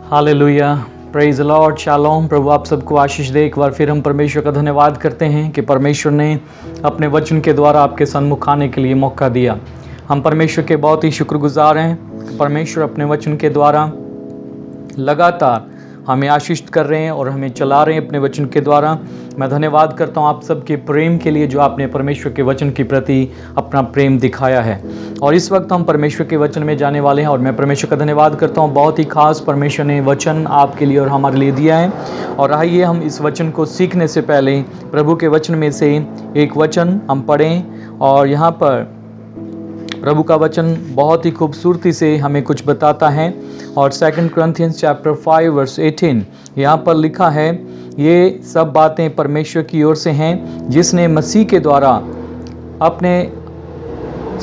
Hallelujah, praise Lord, shalom. प्रभु आप सबको आशीष दे। एक बार फिर हम परमेश्वर का धन्यवाद करते हैं कि परमेश्वर ने अपने वचन के द्वारा आपके सन्मुख आने के लिए मौका दिया। हम परमेश्वर के बहुत ही शुक्रगुजार हैं। परमेश्वर अपने वचन के द्वारा लगातार हमें आशीषित कर रहे हैं और हमें चला रहे हैं अपने वचन के द्वारा। मैं धन्यवाद करता हूं आप सबके प्रेम के लिए जो आपने परमेश्वर के वचन के प्रति अपना प्रेम दिखाया है। और इस वक्त हम परमेश्वर के वचन में जाने वाले हैं और मैं परमेश्वर का धन्यवाद करता हूं। बहुत ही खास परमेश्वर ने वचन आपके लिए और हमारे लिए दिया है। और आइए हम इस वचन को सीखने से पहले प्रभु के वचन में से एक वचन हम पढ़ें। और यहाँ पर प्रभु का वचन बहुत ही खूबसूरती से हमें कुछ बताता है। और 2 Corinthians chapter 5 verse 18 यहाँ पर लिखा है, ये सब बातें परमेश्वर की ओर से हैं जिसने मसीह के द्वारा अपने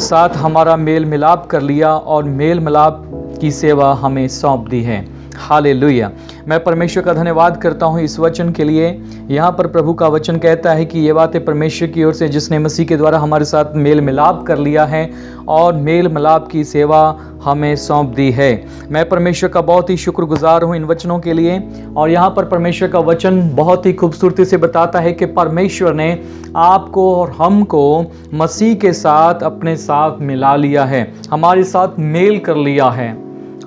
साथ हमारा मेल मिलाप कर लिया और मेल मिलाप की सेवा हमें सौंप दी है। हालेलुया। मैं परमेश्वर का धन्यवाद करता हूँ इस वचन के लिए। यहाँ पर प्रभु का वचन कहता है कि ये बातें परमेश्वर की ओर से जिसने मसीह के द्वारा हमारे साथ मेल मिलाप कर लिया है और मेल मिलाप की सेवा हमें सौंप दी है। मैं परमेश्वर का बहुत ही शुक्रगुजार हूँ इन वचनों के लिए। और यहाँ पर परमेश्वर का वचन बहुत ही खूबसूरती से बताता है कि परमेश्वर ने आपको और हमको मसीह के साथ अपने साथ मिला लिया है, हमारे साथ मेल कर लिया है।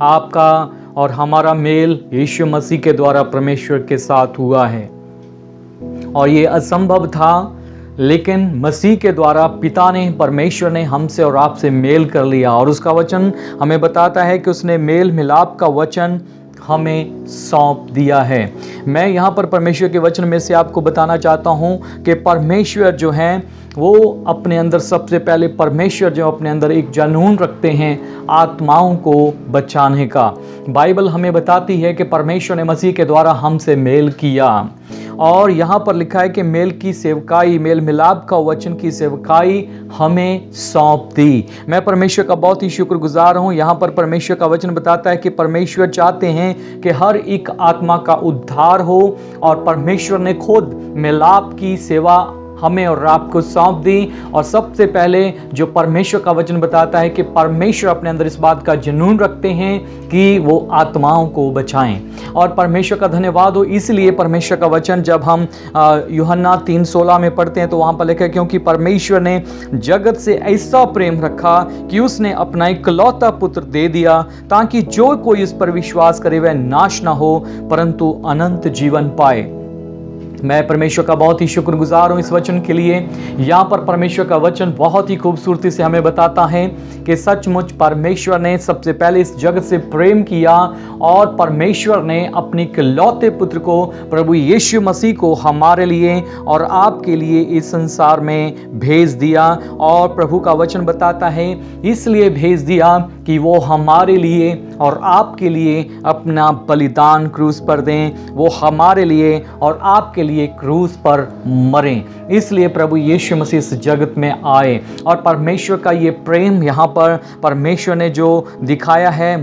आपका और हमारा मेल यीशु मसीह के द्वारा परमेश्वर के साथ हुआ है। और ये असंभव था, लेकिन मसीह के द्वारा पिता ने, परमेश्वर ने हमसे और आपसे मेल कर लिया। और उसका वचन हमें बताता है कि उसने मेल मिलाप का वचन हमें सौंप दिया है। मैं यहाँ पर परमेश्वर के वचन में से आपको बताना चाहता हूँ कि परमेश्वर जो हैं वो अपने अंदर, सबसे पहले परमेश्वर जो अपने अंदर एक जुनून रखते हैं आत्माओं को बचाने का। बाइबल हमें बताती है कि परमेश्वर ने मसीह के द्वारा हमसे मेल किया। और यहाँ पर लिखा है कि मेल की सेवकाई, मेल मिलाप का वचन की सेवकाई हमें सौंप दी। मैं परमेश्वर का बहुत ही शुक्रगुजार हूँ। यहाँ पर परमेश्वर का वचन बताता है कि परमेश्वर चाहते हैं कि हर एक आत्मा का उद्धार हो और परमेश्वर ने खुद मिलाप की सेवा हमें और आपको सौंप दी। और सबसे पहले जो परमेश्वर का वचन बताता है कि परमेश्वर अपने अंदर इस बात का जुनून रखते हैं कि वो आत्माओं को बचाएं। और परमेश्वर का धन्यवाद हो, इसलिए परमेश्वर का वचन जब हम यूहन्ना 3:16 में पढ़ते हैं तो वहाँ पर लिखा है, क्योंकि परमेश्वर ने जगत से ऐसा प्रेम रखा कि उसने अपना इकलौता पुत्र दे दिया ताकि जो कोई इस पर विश्वास करे वह नाश ना हो परंतु अनंत जीवन पाए। मैं परमेश्वर का बहुत ही शुक्रगुजार हूँ इस वचन के लिए। यहाँ पर परमेश्वर का वचन बहुत ही खूबसूरती से हमें बताता है कि सचमुच परमेश्वर ने सबसे पहले इस जगत से प्रेम किया और परमेश्वर ने अपने इकलौते पुत्र को, प्रभु यीशु मसीह को हमारे लिए और आपके लिए इस संसार में भेज दिया। और प्रभु का वचन बताता है इसलिए भेज दिया कि वो हमारे लिए और आपके लिए अपना बलिदान क्रूस पर दें, वो हमारे लिए और आपके लिए क्रूस पर मरें। इसलिए प्रभु यीशु मसीह इस जगत में आए। और परमेश्वर का ये प्रेम यहाँ पर परमेश्वर ने जो दिखाया है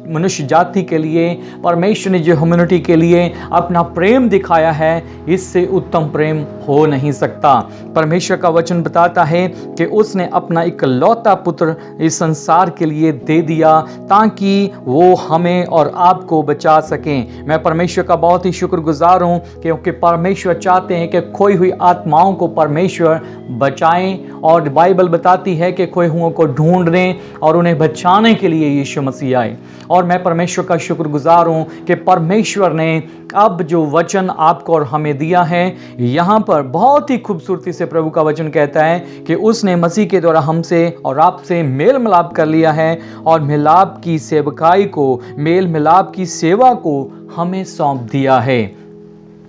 मनुष्य जाति के लिए, परमेश्वर ने जो ह्यूमैनिटी के लिए अपना प्रेम दिखाया है, इससे उत्तम प्रेम हो नहीं सकता। परमेश्वर का वचन बताता है कि उसने अपना इकलौता पुत्र इस संसार के लिए दे दिया ताकि वो हमें और आपको बचा सकें। मैं परमेश्वर का बहुत ही शुक्रगुजार हूँ क्योंकि परमेश्वर चाहते हैं कि खोई हुई आत्माओं को परमेश्वर बचाएं। और बाइबल बताती है कि खोए हुओं को ढूंढने और उन्हें बचाने के लिए यीशु मसीह आए। और मैं परमेश्वर का शुक्रगुजार हूँ कि परमेश्वर ने अब जो वचन आपको और हमें दिया है, यहाँ पर बहुत ही खूबसूरती से प्रभु का वचन कहता है कि उसने मसीह के द्वारा हमसे और आपसे मेल मिलाप कर लिया है और मिलाप की सेवकाई को, मेल मिलाप की सेवा को हमें सौंप दिया है।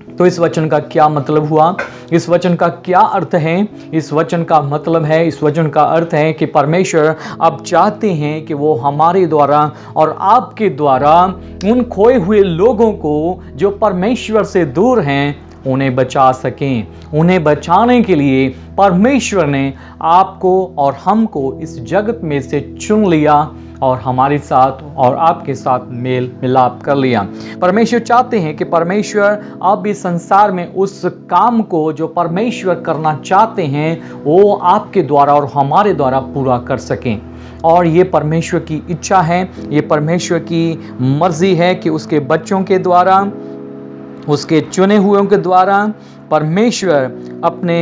तो इस वचन का क्या मतलब हुआ? इस वचन का क्या अर्थ है? इस वचन का मतलब है, इस वचन का अर्थ है कि परमेश्वर अब चाहते हैं कि वो हमारे द्वारा और आपके द्वारा उन खोए हुए लोगों को जो परमेश्वर से दूर हैं उन्हें बचा सकें। उन्हें बचाने के लिए परमेश्वर ने आपको और हमको इस जगत में से चुन लिया और हमारे साथ और आपके साथ मेल मिलाप कर लिया। परमेश्वर चाहते हैं कि परमेश्वर अब इस संसार में उस काम को जो परमेश्वर करना चाहते हैं वो आपके द्वारा और हमारे द्वारा पूरा कर सकें। और ये परमेश्वर की इच्छा है, ये परमेश्वर की मर्जी है कि उसके बच्चों के द्वारा, उसके चुने हुओं के द्वारा परमेश्वर अपने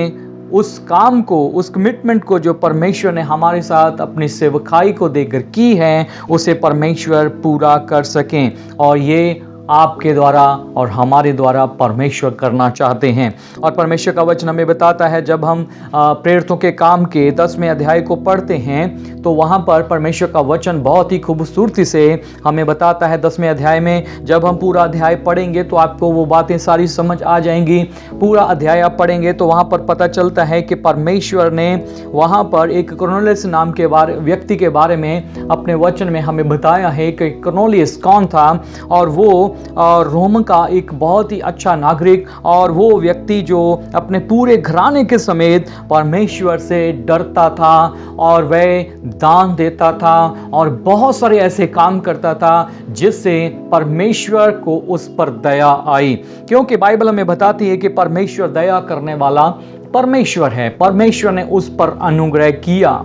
उस काम को, उस कमिटमेंट को जो परमेश्वर ने हमारे साथ अपनी सेवकाई को देकर की है, उसे परमेश्वर पूरा कर सकें। और ये आपके द्वारा और हमारे द्वारा परमेश्वर करना चाहते हैं। और परमेश्वर का वचन हमें बताता है, जब हम प्रेरितों के काम के 10वें अध्याय को पढ़ते हैं तो वहाँ पर परमेश्वर का वचन बहुत ही खूबसूरती से हमें बताता है। 10वें अध्याय में जब हम पूरा अध्याय पढ़ेंगे तो आपको वो बातें सारी समझ आ जाएंगी। पूरा अध्याय आप पढ़ेंगे तो वहाँ पर पता चलता है कि परमेश्वर ने वहाँ पर एक कुरनेलियुस नाम के व्यक्ति के बारे में अपने वचन में हमें बताया है कि कुरनेलियुस कौन था। और वो रोम का एक बहुत ही अच्छा नागरिक, और वो व्यक्ति जो अपने पूरे घराने के समेत परमेश्वर से डरता था और वह दान देता था और बहुत सारे ऐसे काम करता था जिससे परमेश्वर को उस पर दया आई। क्योंकि बाइबल हमें बताती है कि परमेश्वर दया करने वाला परमेश्वर है। परमेश्वर ने उस पर अनुग्रह किया।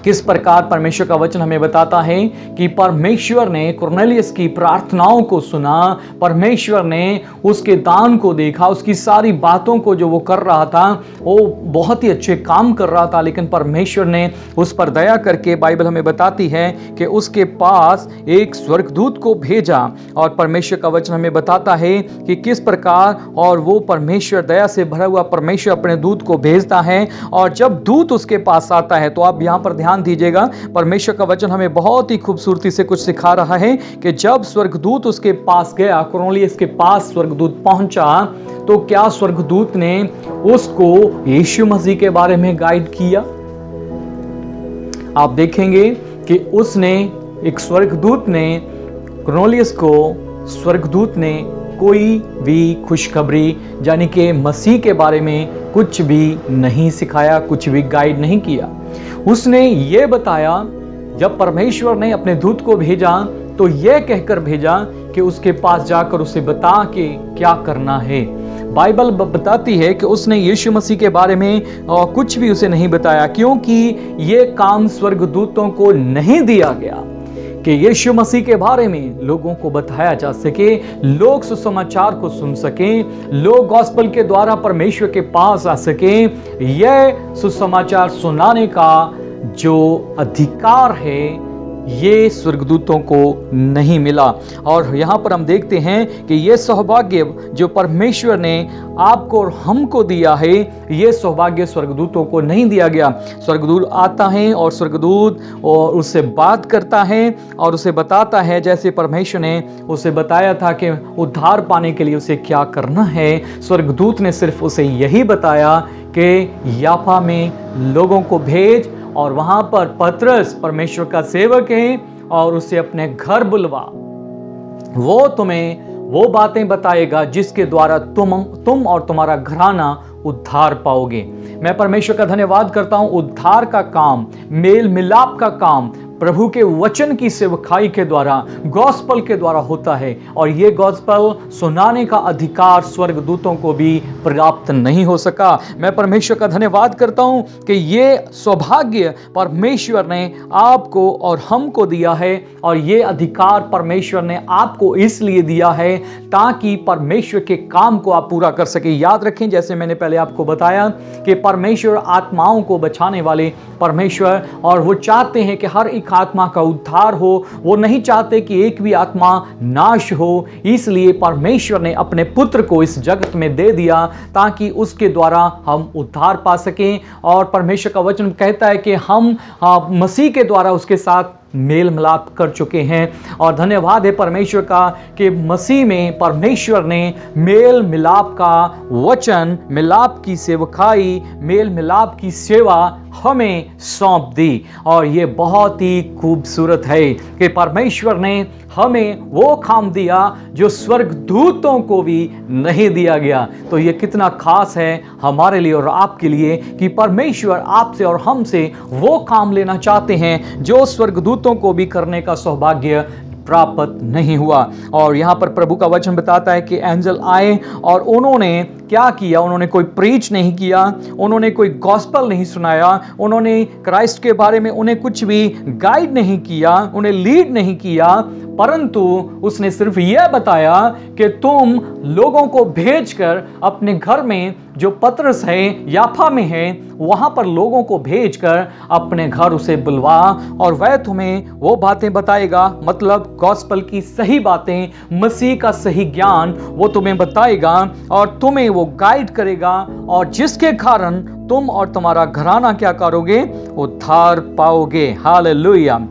किस प्रकार परमेश्वर का वचन हमें बताता है कि परमेश्वर ने कुरनेलियुस की प्रार्थनाओं को सुना, परमेश्वर ने उसके दान को देखा, उसकी सारी बातों को जो वो कर रहा था, वो बहुत ही अच्छे काम कर रहा था, लेकिन परमेश्वर ने उस पर दया करके, बाइबल हमें बताती है कि उसके पास एक स्वर्गदूत को भेजा। और परमेश्वर का वचन हमें बताता है कि किस प्रकार, और वो परमेश्वर दया से भरा हुआ परमेश्वर अपने दूत को भेजता है। और जब दूत उसके पास आता है तो आप यहाँ पर ध्यान दीजिएगा, परमेश्वर का वचन हमें बहुत ही खूबसूरती से कुछ सिखा रहा है कि जब स्वर्गदूत उसके पास गया, कुरनेलियुस के पास स्वर्गदूत पहुंचा, तो क्या स्वर्गदूत ने उसको यीशु मसीह के बारे में गाइड किया? आप देखेंगे कि उसने, एक स्वर्गदूत ने कुरनेलियुस को, स्वर्गदूत ने कोई भी खुशखबरी यानी कि मसीह के बारे में कुछ भी नहीं सिखाया, कुछ भी गाइड नहीं किया। उसने ये बताया, जब परमेश्वर ने अपने दूत को भेजा तो यह कहकर भेजा कि उसके पास जाकर उसे बता कि क्या करना है। बाइबल बताती है कि उसने यीशु मसीह के बारे में कुछ भी उसे नहीं बताया, क्योंकि ये काम स्वर्गदूतों को नहीं दिया गया कि यीशु मसीह के बारे में लोगों को बताया जा सके, लोग सुसमाचार को सुन सकें, लोग गॉस्पेल के द्वारा परमेश्वर के पास आ सकें। यह सुसमाचार सुनाने का जो अधिकार है ये स्वर्गदूतों को नहीं मिला। और यहाँ पर हम देखते हैं कि ये सौभाग्य जो परमेश्वर ने आपको और हमको दिया है, ये सौभाग्य स्वर्गदूतों को नहीं दिया गया। स्वर्गदूत आता है और स्वर्गदूत और उससे बात करता है और उसे बताता है, जैसे परमेश्वर ने उसे बताया था कि उद्धार पाने के लिए उसे क्या करना है। स्वर्गदूत ने सिर्फ उसे यही बताया कि याफा में लोगों को भेज और वहां पर पतरस परमेश्वर का सेवक है और उसे अपने घर बुलवा। वो तुम्हें वो बातें बताएगा जिसके द्वारा तुम और तुम्हारा घराना उद्धार पाओगे। मैं परमेश्वर का धन्यवाद करता हूं। उद्धार का काम, मेल मिलाप का काम प्रभु के वचन की सेवकाई के द्वारा, गॉस्पेल के द्वारा होता है। और ये गॉस्पेल सुनाने का अधिकार स्वर्गदूतों को भी प्राप्त नहीं हो सका। मैं परमेश्वर का धन्यवाद करता हूं कि ये सौभाग्य परमेश्वर ने आपको और हमको दिया है। और ये अधिकार परमेश्वर ने आपको इसलिए दिया है ताकि परमेश्वर के काम को आप पूरा कर सके। याद रखें, जैसे मैंने पहले आपको बताया कि परमेश्वर आत्माओं को बचाने वाले परमेश्वर, और वो चाहते हैं कि हर एक आत्मा का उद्धार हो। वो नहीं चाहते कि एक भी आत्मा नाश हो। इसलिए परमेश्वर ने अपने पुत्र को इस जगत में दे दिया ताकि उसके द्वारा हम उद्धार पा सकें। और परमेश्वर का वचन कहता है कि हम मसीह के द्वारा उसके साथ मेल मिलाप कर चुके हैं। और धन्यवाद है परमेश्वर का कि मसीह में परमेश्वर ने मेल मिलाप का वचन, मिलाप की सेवकाई, मेल मिलाप की सेवा हमें सौंप दी। और ये बहुत ही खूबसूरत है कि परमेश्वर ने हमें वो काम दिया जो स्वर्गदूतों को भी नहीं दिया गया। तो ये कितना खास है हमारे लिए और आपके लिए कि परमेश्वर आपसे और हमसे वो काम लेना चाहते हैं जो स्वर्गदूतों को भी करने का सौभाग्य प्राप्त नहीं हुआ। और यहाँ पर प्रभु का वचन बताता है कि एंजल आए और उन्होंने क्या किया? उन्होंने कोई प्रीच नहीं किया, उन्होंने कोई गॉस्पल नहीं सुनाया, उन्होंने क्राइस्ट के बारे में उन्हें कुछ भी गाइड नहीं किया, उन्हें लीड नहीं किया, परंतु उसने सिर्फ यह बताया कि तुम लोगों को भेजकर अपने घर में जो पतरस है याफा में है वहां पर लोगों को भेजकर अपने घर उसे बुलवा और वह तुम्हें वो बातें बताएगा, मतलब गॉस्पल की सही बातें, मसीह का सही ज्ञान वो तुम्हें बताएगा और तुम्हें वो गाइड करेगा और जिसके कारण तुम और तुम्हारा घराना क्या करोगे? उद्धार पाओगे। हालेलुया।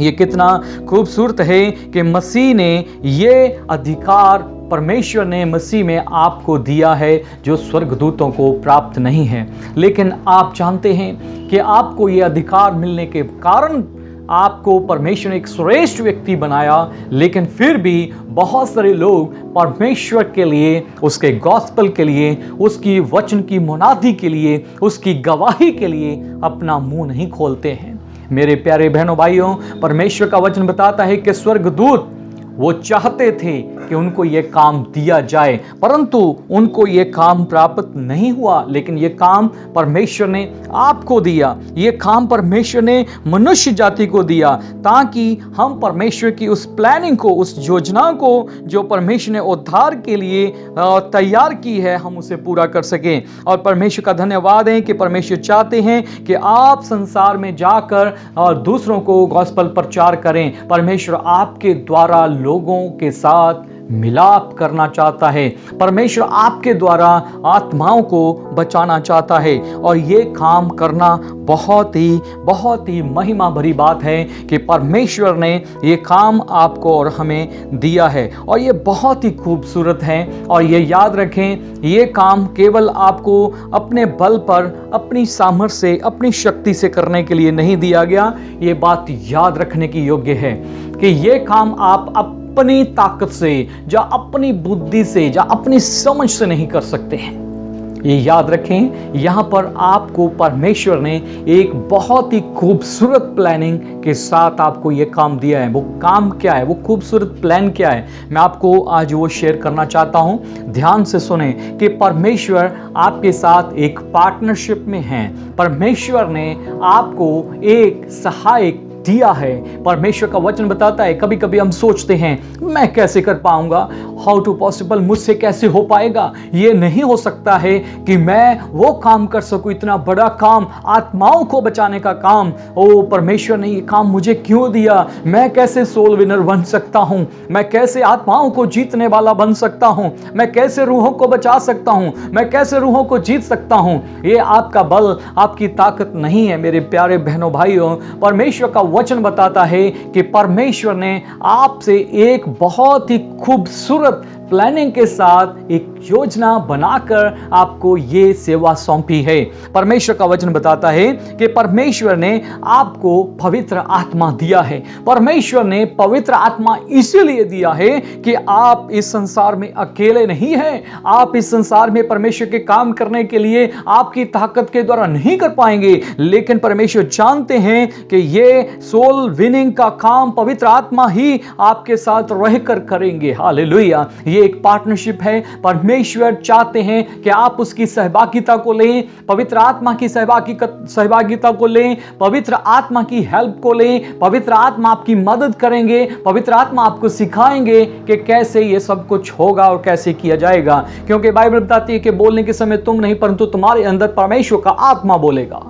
ये कितना खूबसूरत है कि मसीह ने ये अधिकार, परमेश्वर ने मसीह में आपको दिया है जो स्वर्गदूतों को प्राप्त नहीं है। लेकिन आप जानते हैं कि आपको ये अधिकार मिलने के कारण आपको परमेश्वर ने एक श्रेष्ठ व्यक्ति बनाया, लेकिन फिर भी बहुत सारे लोग परमेश्वर के लिए, उसके गॉस्पल के लिए, उसकी वचन की मुनादी के लिए, उसकी गवाही के लिए अपना मुंह नहीं खोलते हैं। मेरे प्यारे बहनों भाइयों, परमेश्वर का वचन बताता है कि स्वर्गदूत वो चाहते थे कि उनको ये काम दिया जाए, परंतु उनको ये काम प्राप्त नहीं हुआ। लेकिन ये काम परमेश्वर ने आपको दिया, ये काम परमेश्वर ने मनुष्य जाति को दिया, ताकि हम परमेश्वर की उस प्लानिंग को, उस योजना को जो परमेश्वर ने उद्धार के लिए तैयार की है, हम उसे पूरा कर सकें। और परमेश्वर का धन्यवाद है कि परमेश्वर चाहते हैं कि आप संसार में जाकर और दूसरों को गॉस्पल प्रचार करें। परमेश्वर आपके द्वारा लोगों के साथ मिलाप करना चाहता है। परमेश्वर आपके द्वारा आत्माओं को बचाना चाहता है और ये काम करना बहुत ही महिमा भरी बात है कि परमेश्वर ने ये काम आपको और हमें दिया है। और ये बहुत ही खूबसूरत है। और ये याद रखें, ये काम केवल आपको अपने बल पर, अपनी सामर्थ्य से, अपनी शक्ति से करने के लिए नहीं दिया गया। ये बात याद रखने की योग्य है कि ये काम आप अपनी ताकत से, या अपनी बुद्धि से, या अपनी समझ से नहीं कर सकते हैं। ये याद रखें, यहां पर आपको परमेश्वर ने एक बहुत ही खूबसूरत प्लानिंग के साथ आपको ये काम दिया है। वो काम क्या है? वो खूबसूरत प्लान क्या है? मैं आपको आज वो शेयर करना चाहता हूं। ध्यान से सुने कि परमेश्वर आपके साथ एक पार्टनरशिप में है। परमेश्वर ने आपको एक सहायक दिया है। परमेश्वर का वचन बताता है, कभी कभी हम सोचते हैं मैं कैसे कर पाऊंगा, हाउ टू पॉसिबल, मुझसे कैसे हो पाएगा, ये नहीं हो सकता है कि मैं वो काम कर सकूं, इतना बड़ा काम, आत्माओं को बचाने का काम। ओ परमेश्वर ने ये काम मुझे क्यों दिया? मैं कैसे सोल विनर बन सकता हूं? मैं कैसे आत्माओं को जीतने वाला बन सकता हूं? मैं कैसे रूहों को बचा सकता हूं? मैं कैसे रूहों को जीत सकता हूं? ये आपका बल, आपकी ताकत नहीं है मेरे प्यारे बहनों भाइयों। परमेश्वर का वचन बताता है कि परमेश्वर ने आपसे एक बहुत ही खूबसूरत प्लानिंग के साथ एक योजना बनाकर आपको ये सेवा सौंपी है। परमेश्वर का वचन बताता है कि परमेश्वर ने आपको पवित्र आत्मा दिया है। परमेश्वर ने पवित्र आत्मा इसीलिए दिया है कि आप इस संसार में अकेले नहीं हैं। आप इस संसार में परमेश्वर के काम करने के लिए आपकी ताकत के द्वारा नहीं कर पाएंगे, लेकिन परमेश्वर जानते हैं कि ये सोल विनिंग का काम पवित्र आत्मा ही आपके साथ रहकर करेंगे। हालेलुया। ये एक पार्टनरशिप है। परमेश्वर चाहते हैं कि आप उसकी सहभागिता को लें, पवित्र आत्मा की सहभागिता को लें, पवित्र आत्मा की हेल्प को लें। पवित्र आत्मा आपकी मदद करेंगे, पवित्र आत्मा आपको सिखाएंगे कि कैसे ये सब कुछ होगा और कैसे किया जाएगा। क्योंकि बाइबल बताती है कि बोलने के समय तुम नहीं, परंतु तुम्हारे अंदर परमेश्वर का आत्मा बोलेगा।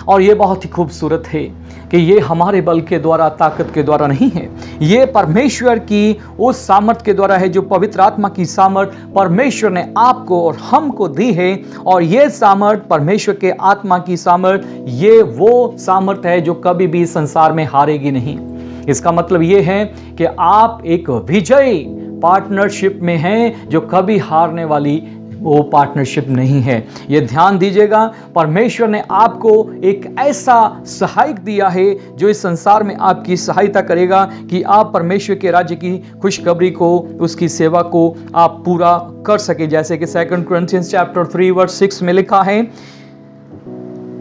और ये बहुत ही खूबसूरत है कि ये हमारे बल के द्वारा, ताकत के द्वारा नहीं है, ये परमेश्वर की उस सामर्थ के द्वारा है जो पवित्र आत्मा की सामर्थ परमेश्वर ने आपको और हमको दी है। और ये सामर्थ, परमेश्वर के आत्मा की सामर्थ, ये वो सामर्थ है जो कभी भी संसार में हारेगी नहीं। इसका मतलब ये है कि आप एक विजयी पार्टनरशिप में हैं जो कभी हारने वाली वो पार्टनरशिप नहीं है। ये ध्यान दीजिएगा, परमेश्वर ने आपको एक ऐसा सहायक दिया है जो इस संसार में आपकी सहायता करेगा कि आप परमेश्वर के राज्य की खुशखबरी को, उसकी सेवा को आप पूरा कर सके। जैसे कि 2 Corinthians chapter 3 verse 6 में लिखा है,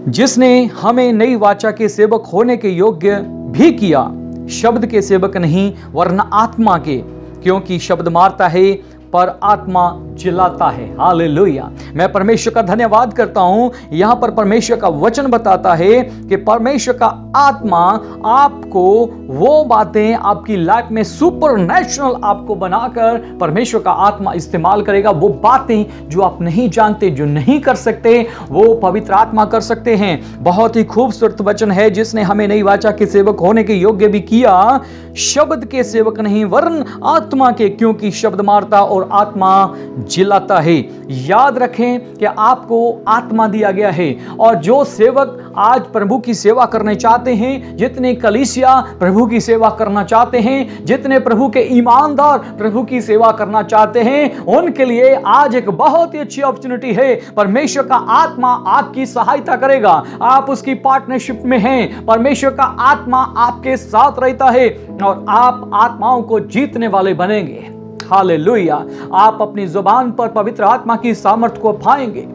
जिसने हमें नई वाचा के सेवक होने के योग्य भी किया, शब्द के सेवक नहीं वरना आत्मा के, क्योंकि शब्द मारता है पर आत्मा जिलाता है। हालेलुया। मैं परमेश्वर का धन्यवाद करता हूं। यहां पर परमेश्वर का वचन बताता है कि परमेश्वर का आत्मा आपको वो बातें आपकी लाइफ में सुपरनैचुरल आपको बनाकर परमेश्वर का आत्मा इस्तेमाल करेगा। वो बातें जो आप नहीं जानते, जो नहीं कर सकते, वो पवित्र आत्मा कर सकते हैं। बहुत ही खूबसूरत वचन है, जिसने हमें नई वाचा के सेवक होने के योग्य भी किया, शब्द के सेवक नहीं वरन आत्मा के, क्योंकि शब्द मारता और आत्मा जिलाता है। याद रखें कि आपको आत्मा दिया गया है, और जो सेवक आज प्रभु की सेवा करने चाहते हैं, जितने कलीसिया प्रभु की सेवा करना चाहते हैं, जितने प्रभु के ईमानदार प्रभु की सेवा करना चाहते हैं, उनके लिए आज एक बहुत ही अच्छी अपॉर्चुनिटी है। परमेश्वर का आत्मा आपकी सहायता करेगा। आप उसकी पार्टनरशिप में हैं। परमेश्वर का आत्मा आपके साथ रहता है और आप आत्माओं को जीतने वाले बनेंगे। हालेलुया। आप अपनी जुबान पर पवित्र आत्मा की सामर्थ्य को पाएंगे,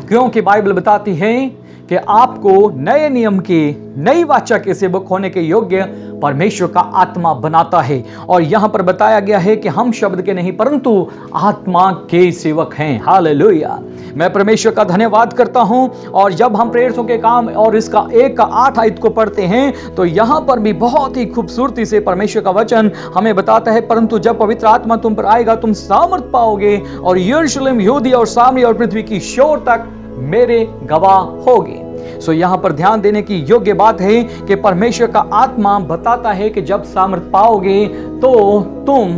क्योंकि बाइबल बताती है कि आपको नए नियम के, नई वाचा के सेवक होने के योग्य परमेश्वर का आत्मा बनाता है। और यहां पर बताया गया है कि हम शब्द के नहीं परंतु आत्मा के सेवक हैं। हालेलुया। मैं परमेश्वर का धन्यवाद करता हूं। और जब हम प्रेरितों के काम और इसका 1:8 आयत को पढ़ते हैं, तो यहां पर भी बहुत ही खूबसूरती से परमेश्वर का वचन हमें बताता है, परंतु जब पवित्र आत्मा तुम पर आएगा, तुम सामर्थ पाओगे और यरूशलेम, यहूदिया और सामरिया और पृथ्वी की छोर तक मेरे गवाह होगे। सो यहां पर ध्यान देने की योग्य बात है कि परमेश्वर का आत्मा बताता है कि जब सामर्थ पाओगे तो तुम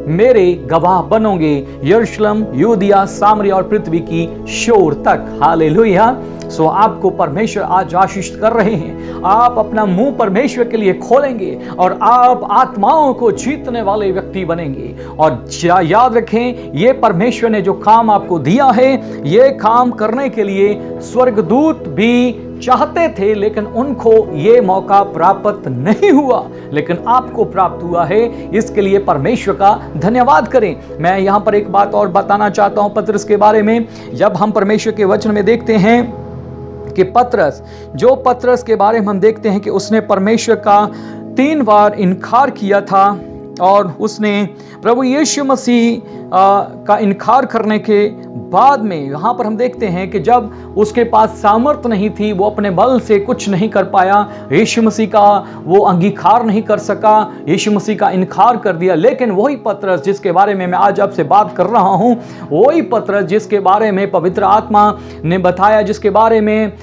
मेरे गवाह बनोगे, यरूशलेम, यहूदिया, सामरिया और पृथ्वी की छोर तक। हालेलुया। सो आपको परमेश्वर आज आशीष कर रहे हैं। आप अपना मुंह परमेश्वर के लिए खोलेंगे और आप आत्माओं को जीतने वाले व्यक्ति बनेंगे। और याद रखें, ये परमेश्वर ने जो काम आपको दिया है, ये काम करने के लिए स्वर्गदूत भी चाहते थे, लेकिन उनको ये मौका प्राप्त नहीं हुआ, लेकिन आपको प्राप्त हुआ है। इसके लिए परमेश्वर का धन्यवाद करें। मैं यहां पर एक बात और बताना चाहता हूं पतरस के बारे में। जब हम परमेश्वर के वचन में देखते हैं कि पतरस के बारे में हम देखते हैं कि उसने परमेश्वर का 3 बार इनकार किया था, और उसने प्रभु यीशु मसीह का इनकार करने के बाद में यहाँ पर हम देखते हैं कि जब उसके पास सामर्थ्य नहीं थी, वो अपने बल से कुछ नहीं कर पाया, यीशु मसीह का वो अंगीकार नहीं कर सका, यीशु मसीह का इनकार कर दिया। लेकिन वही पतरस जिसके बारे में मैं आज आपसे बात कर रहा हूँ, वही पतरस जिसके बारे में पवित्र आत्मा ने बताया, जिसके बारे में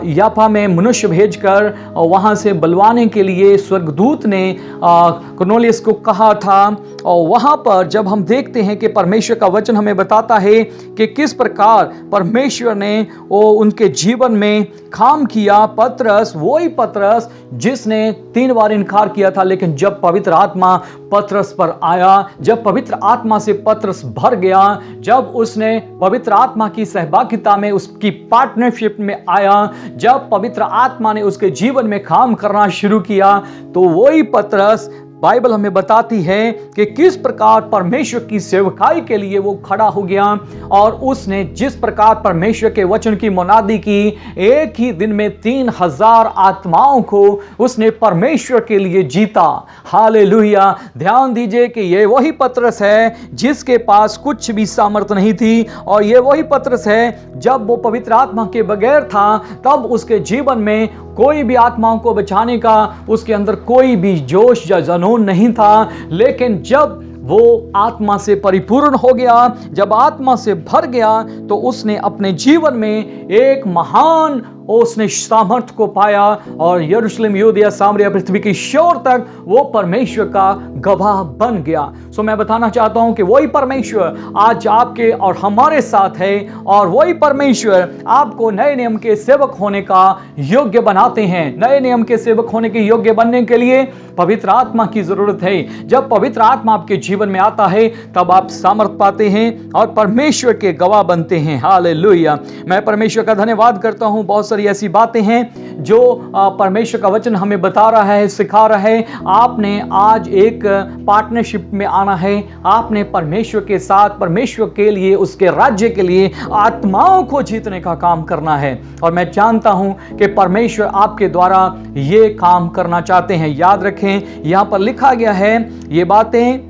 याफा में मनुष्य भेजकर वहाँ से बुलवाने के लिए स्वर्गदूत ने कुरनेलियुस को कहा था। और वहाँ पर जब हम देखते हैं कि परमेश्वर का वचन हमें बताता है कि किस प्रकार परमेश्वर ने वो उनके जीवन में काम किया। पतरस, वही पतरस जिसने 3 बार इनकार किया था, लेकिन जब पवित्र आत्मा पतरस पर आया, जब पवित्र आत्मा से पतरस भर गया, जब उसने पवित्र आत्मा की सहभागिता में, उसकी पार्टनरशिप में आया, जब पवित्र आत्मा ने उसके जीवन में काम करना शुरू किया, तो वही पतरस, बाइबल हमें बताती है कि किस प्रकार परमेश्वर की सेवकाई के लिए वो खड़ा हो गया। और उसने जिस प्रकार परमेश्वर के वचन की मुनादी की, एक ही दिन में 3000 आत्माओं को उसने परमेश्वर के लिए जीता। हालेलुया। ध्यान दीजिए कि ये वही पतरस है जिसके पास कुछ भी सामर्थ्य नहीं थी, और ये वही पतरस है जब वो पवित्र आत्मा के बगैर था, तब उसके जीवन में कोई भी आत्माओं को बचाने का उसके अंदर कोई भी जोश या जुनून नहीं था। लेकिन जब वो आत्मा से परिपूर्ण हो गया। जब आत्मा से भर गया तो उसने अपने जीवन में एक महान उसने सामर्थ को पाया और यरूशलेम, यूदिया, सामरिया, पृथ्वी की शोर तक वो परमेश्वर का गवाह बन गया। सो मैं बताना चाहता हूं कि वही परमेश्वर आज आपके और हमारे साथ है और वही परमेश्वर आपको नए नियम के सेवक होने का योग्य बनाते हैं। नए नियम के सेवक होने के योग्य बनने के लिए पवित्र आत्मा की जरूरत है। जब पवित्र आत्मा आपके जीवन में आता है तब आप सामर्थ पाते हैं और परमेश्वर के गवाह बनते हैं। हालेलुया। मैं परमेश्वर का धन्यवाद करता हूं। बहुत सारी ऐसी बातें हैं जो परमेश्वर का वचन हमें बता रहा है, सिखा रहा है। आपने आज एक पार्टनरशिप में आना है। आपने परमेश्वर के साथ, परमेश्वर के लिए, उसके राज्य के लिए आत्माओं को जीतने का काम करना है और मैं जानता हूं कि परमेश्वर आपके द्वारा ये काम करना चाहते हैं। याद रखें, यहां पर लिखा गया है ये बातें,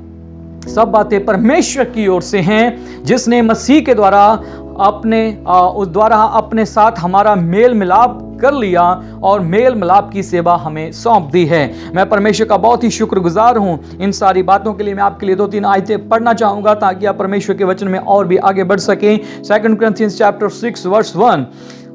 सब बातें परमेश्वर की ओर से हैं जिसने मसीह के द्वारा अपने साथ हमारा मेल मिलाप कर लिया और मेल मिलाप की सेवा हमें सौंप दी है। मैं परमेश्वर का बहुत ही शुक्रगुजार हूं इन सारी बातों के लिए। मैं आपके लिए 2-3 आयतें पढ़ना चाहूंगा ताकि आप परमेश्वर के वचन में और भी आगे बढ़ सकें। 2 Corinthians chapter 6 verse 1,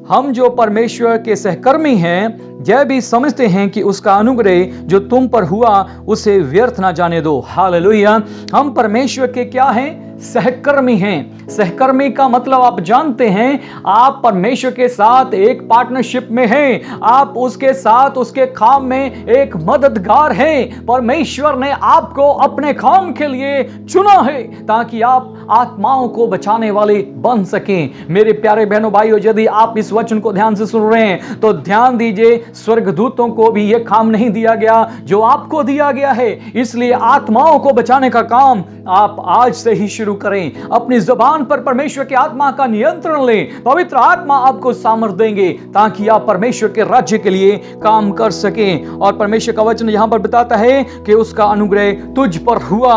हम जो परमेश्वर के सहकर्मी हैं यह भी समझते हैं कि उसका अनुग्रह जो तुम पर हुआ उसे व्यर्थ ना जाने दो। हालेलुया। हम परमेश्वर के क्या हैं? सहकर्मी हैं। सहकर्मी का मतलब आप जानते हैं, आप परमेश्वर के साथ एक पार्टनरशिप में हैं। आप उसके साथ, उसके काम में एक मददगार हैं। परमेश्वर ने आपको अपने काम के लिए चुना है ताकि आप आत्माओं को बचाने वाले बन सकें। मेरे प्यारे बहनों भाइयों, यदि आप इस वचन को ध्यान से सुन रहे हैं तो ध्यान दीजिए, स्वर्गदूतों को भी यह काम नहीं दिया गया जो आपको दिया गया है। इसलिए आत्माओं को बचाने का काम आप आज से ही शुरू करें। अपनी जुबान पर परमेश्वर की आत्मा का नियंत्रण लें। पवित्र आत्मा आपको सामर्थ्य देंगे ताकि आप परमेश्वर के राज्य के लिए काम कर सकें। और परमेश्वर का वचन यहां पर बताता है कि उसका अनुग्रह तुझ पर हुआ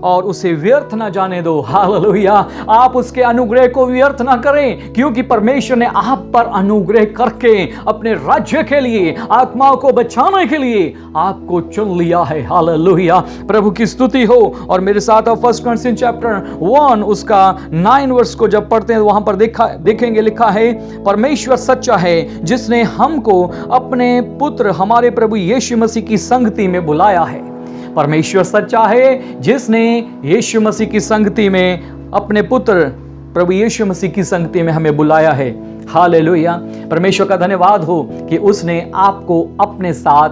और उसे व्यर्थ ना जाने दो। हालेलुया। आप उसके अनुग्रह को व्यर्थ ना करें, क्योंकि परमेश्वर ने आप पर अनुग्रह करके अपने राज्य के लिए, आत्माओं को बचाने के लिए आपको चुन लिया है। हालेलुया। प्रभु की स्तुति हो। और मेरे साथ 1 Corinthians chapter 1 उसका 9 वर्ष को जब पढ़ते हैं वहां पर देखेंगे, लिखा है, परमेश्वर सच्चा है जिसने हमको अपने पुत्र हमारे प्रभु यीशु मसीह की संगति में बुलाया है। परमेश्वर सच्चा है जिसने यीशु मसीह की संगति में, अपने पुत्र प्रभु यीशु मसीह की संगति में हमें बुलाया है। हालेलुया। परमेश्वर का धन्यवाद हो कि उसने आपको अपने साथ,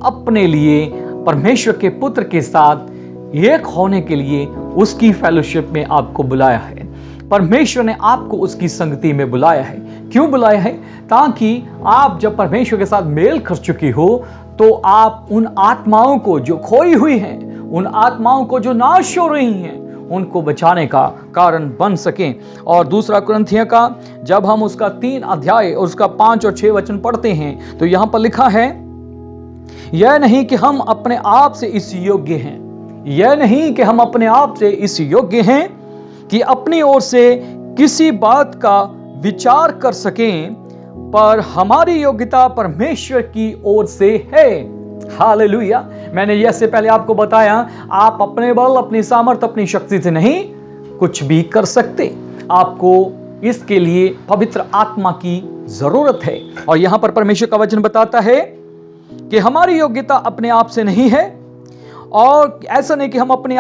अपने लिए, परमेश्वर के पुत्र के साथ एक होने के लिए उसकी फेलोशिप में आपको बुलाया है। परमेश्वर ने आपको उसकी संगति में बुलाया है। क्यों बुलाया है? ताकि आप जब परमेश्वर के साथ मेल कर चुकी हो तो आप उन आत्माओं को जो खोई हुई हैं, उन आत्माओं को जो नाश हो रही हैं, उनको बचाने का कारण बन सकें। और 2 कुरिन्थियों का जब हम उसका 3 अध्याय और उसका 5 और 6 वचन पढ़ते हैं तो यहां पर लिखा है, यह नहीं कि हम अपने आप से इस योग्य हैं, यह नहीं कि हम अपने आप से इस योग्य हैं कि अपनी ओर से किसी बात का विचार कर सकें, पर हमारी योग्यता परमेश्वर की ओर से है। हालेलुया। मैंने यह से पहले आपको बताया, आप अपने बल, अपनी सामर्थ्य, अपनी शक्ति से नहीं कुछ भी कर सकते। आपको इसके लिए पवित्र आत्मा की जरूरत है। और यहां पर परमेश्वर का वचन बताता है कि हमारी योग्यता अपने आप से नहीं है, और ऐसा नहीं कि हम अपने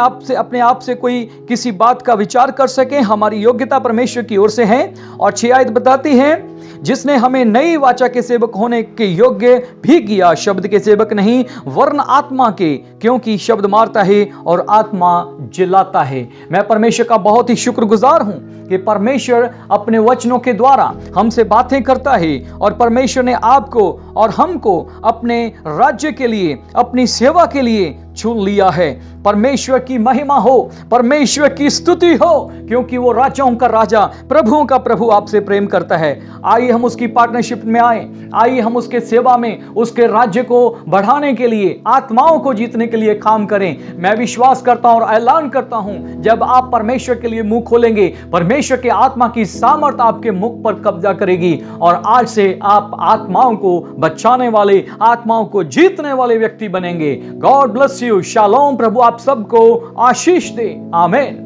आप से कोई किसी बात का विचार कर सकें। हमारी योग्यता परमेश्वर की ओर से है। और 6 आयत बताती है, जिसने हमें नई वाचा के सेवक होने के योग्य भी किया, शब्द के सेवक नहीं वरन आत्मा के, क्योंकि शब्द मारता है और आत्मा जिलाता है। मैं परमेश्वर का बहुत ही शुक्रगुजार हूं कि परमेश्वर अपने वचनों के द्वारा हमसे बातें करता है और परमेश्वर ने आपको और हमको अपने राज्य के लिए, अपनी सेवा के लिए चुन लिया है। परमेश्वर की महिमा हो, परमेश्वर की स्तुति हो, क्योंकि वो राजाओं का राजा, प्रभुओं का प्रभु आपसे प्रेम करता है। आइए हम उसकी पार्टनरशिप में आए, आइए हम उसके सेवा में, उसके राज्य को बढ़ाने के लिए, आत्माओं को जीतने के लिए काम करें। मैं विश्वास करता हूं और ऐलान करता हूं, जब आप परमेश्वर के लिए मुंह खोलेंगे, परमेश्वर के आत्मा की सामर्थ आपके मुख पर कब्जा करेगी और आज से आप आत्माओं को बचाने वाले, आत्माओं को जीतने वाले व्यक्ति बनेंगे। God bless you. शालोम। प्रभु आप सबको आशीष दे। आमीन।